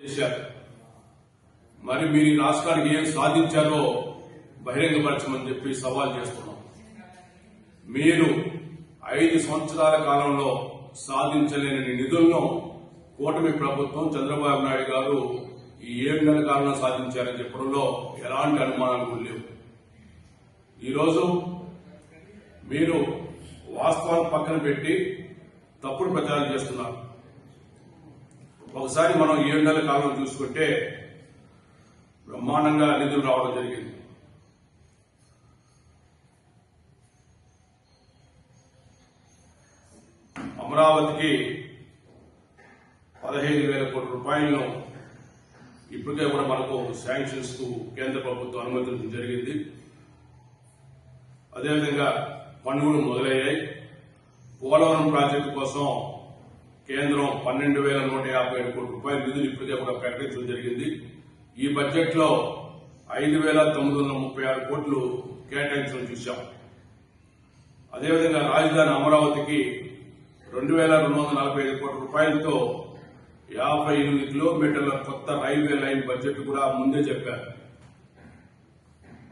చేశారు. మరి మీరు ఈ రాష్ట్రానికి ఏం సాధించారో బహిరంగపరచమని చెప్పి సవాల్ చేస్తున్నాం. మీరు 5 సంవత్సరాల కాలంలో సాధించలేని నిధులను కూటమి ప్రభుత్వం చంద్రబాబు నాయుడు గారు ఈ 7 నెలల కాలంలో సాధించారని చెప్పడంలో ఎలాంటి అనుమానాలు లేవు. ఈరోజు మీరు వాస్తవాలు పక్కన పెట్టి తప్పుడు ప్రచారం చేస్తున్నారు. ఒకసారి మనం 7 నెలల కాలం చూసుకుంటే బ్రహ్మాండంగా నిధులు రావడం జరిగింది. అమరావతికి 15,000 కోట్ల రూపాయలను ఇప్పటికే కూడా మనకు శాంక్షన్స్ కు కేంద్ర ప్రభుత్వం అనుమతించడం జరిగింది. అదేవిధంగా పనులు మొదలయ్యాయి. పోలవరం ప్రాజెక్టు కోసం కేంద్రం 12,157 కోట్ల రూపాయల నిధులు ఇప్పటికే కూడా ప్రకటించడం జరిగింది. ఈ బడ్జెట్ లో 5,936 కోట్లు కేటాయించడం చూశాం. అదేవిధంగా రాజధాని అమరావతికి 2,245 కోట్ల రూపాయలతో 58 కిలోమీటర్ల కొత్త రైల్వే లైన్ బడ్జెట్ కూడా ముందే చెప్పారు.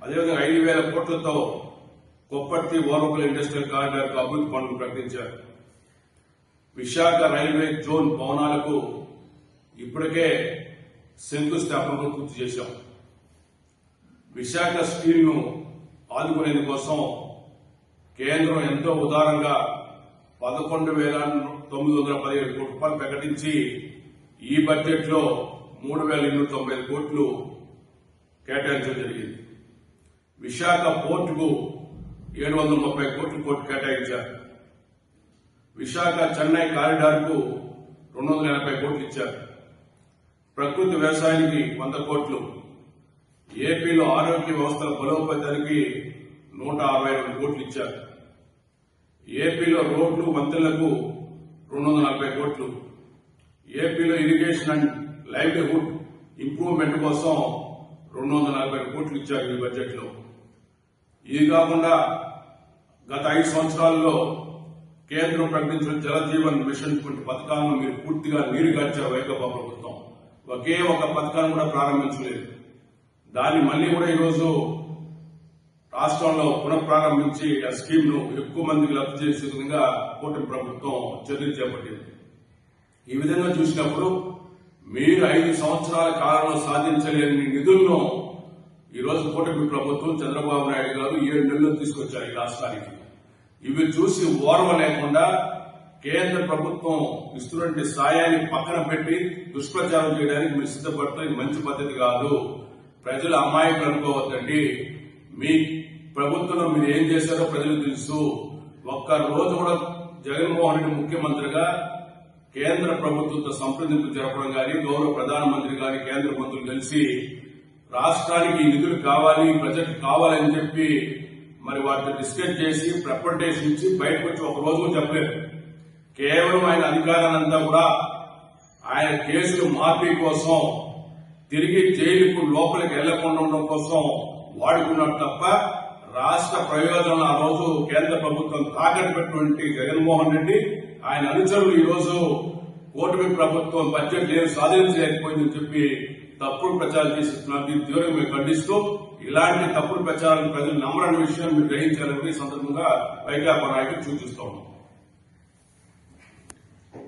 అదేవిధంగా 5,000 కోట్లతో కొప్పర్తి ఓరవకల్ ఇండస్ట్రియల్ కారిడార్ అభివృద్ధి పనులు ప్రకటించారు. విశాఖ రైల్వే జోన్ భవనాలకు ఇప్పటికే శంకుస్థాపనలు పూర్తి చేశాం. విశాఖ స్టీల్ ను ఆదుకునేందుకోసం కేంద్రం ఎంతో ఉదారంగా 11,917 కోట్ల రూపాయలు ప్రకటించి ఈ బడ్జెట్ లో 3,295 కోట్లు కేటాయించడం జరిగింది. విశాఖ పోర్టుకు 730 కోట్లు కేటాయించారు. విశాఖ చెన్నై కారిడార్ కు 280 కోట్లు ఇచ్చారు. ప్రకృతి వ్యవసాయానికి 100 కోట్లు, ఏపీలో ఆరోగ్య వ్యవస్థల బలోపేతానికి 162 కోట్లు ఇచ్చారు. ఏపీలో రోడ్లు వంతెనలకు 240 కోట్లు, ఏపీలో ఇరిగేషన్ అండ్ లైవ్లీహుడ్ ఇంప్రూవ్మెంట్ కోసం 240 కోట్లు ఇచ్చారు ఈ బడ్జెట్ లో. ఇది కాకుండా గత 5 సంవత్సరాల్లో కేంద్రం ప్రకటించిన జలజీవన్ మిషన్ వంటి పథకాలను మీరు పూర్తిగా నీరుగార్చారు. వైకాపా ప్రభుత్వం ఒకే ఒక పథకాన్ని కూడా ప్రారంభించలేదు. దాన్ని మళ్లీ కూడా ఈరోజు రాష్ట్రంలో పునఃప్రారంభించి ఆ స్కీమ్ ను ఎక్కువ మందికి లబ్ధి చేసే విధంగా కూటమి ప్రభుత్వం చర్యలు చేపట్టింది. ఈ విధంగా చూసినప్పుడు మీరు 5 సంవత్సరాల కాలంలో సాధించలేని నిధులను ఈరోజు కూటమి ప్రభుత్వం చంద్రబాబు నాయుడు గారు 7 నెలల్లో తీసుకొచ్చారు ఈ రాష్ట్రానికి. ఇవి చూసి ఓర్వ లేకుండా కేంద్ర ప్రభుత్వం ఇస్తున్నటువంటి సాయాన్ని పక్కన పెట్టి దుష్ప్రచారం చేయడానికి మీరు సిద్ధపడటం ఇది మంచి పద్ధతి కాదు. ప్రజలు అమాయకులు అనుకోవద్దండి. మీ ప్రభుత్వంలో మీరు ఏం చేశారో ప్రజలకు తెలుసు. ఒక్క రోజు కూడా జగన్మోహన్ రెడ్డి ముఖ్యమంత్రిగా కేంద్ర ప్రభుత్వంతో సంప్రదింపులు జరపడం గాని, గౌరవ ప్రధానమంత్రి గాని, కేంద్ర మంత్రులు కలిసి రాష్ట్రానికి నిధులు కావాలి, బడ్జెట్ కావాలని చెప్పి మరి వాటిని డిస్కస్ చేసి ప్రజెంటేషన్ ఇచ్చి బయటకు వచ్చి ఒక రోజు చెప్పలేదు. కేవలం ఆయన అధికారానంతా కూడా ఆయన కేసులు మాఫీ కోసం, తిరిగి జైలుకు లోపలికి వెళ్లకుండా ఉండడం కోసం వాడుకున్నాడు తప్ప రాష్ట్ర ప్రయోజనం ఆ రోజు కేంద్ర ప్రభుత్వం తాకట్టు పెట్టినటువంటి జగన్మోహన్ రెడ్డి ఆయన అనుచరులు ఈ రోజు కూటమి ప్రభుత్వం బడ్జెట్ ఏం సాధించలేకపోయిందని చెప్పి తప్పుడు ప్రచారం చేస్తున్నారు. దీన్ని తీవ్రంగా మేము ఖండిస్తూ ఇలాంటి తప్పుడు ప్రచారాలను ప్రజలు నమ్మరని విషయం మీరు గ్రహించాలని ఈ సందర్భంగా వైకాపా నాయకులు సూచిస్తాం.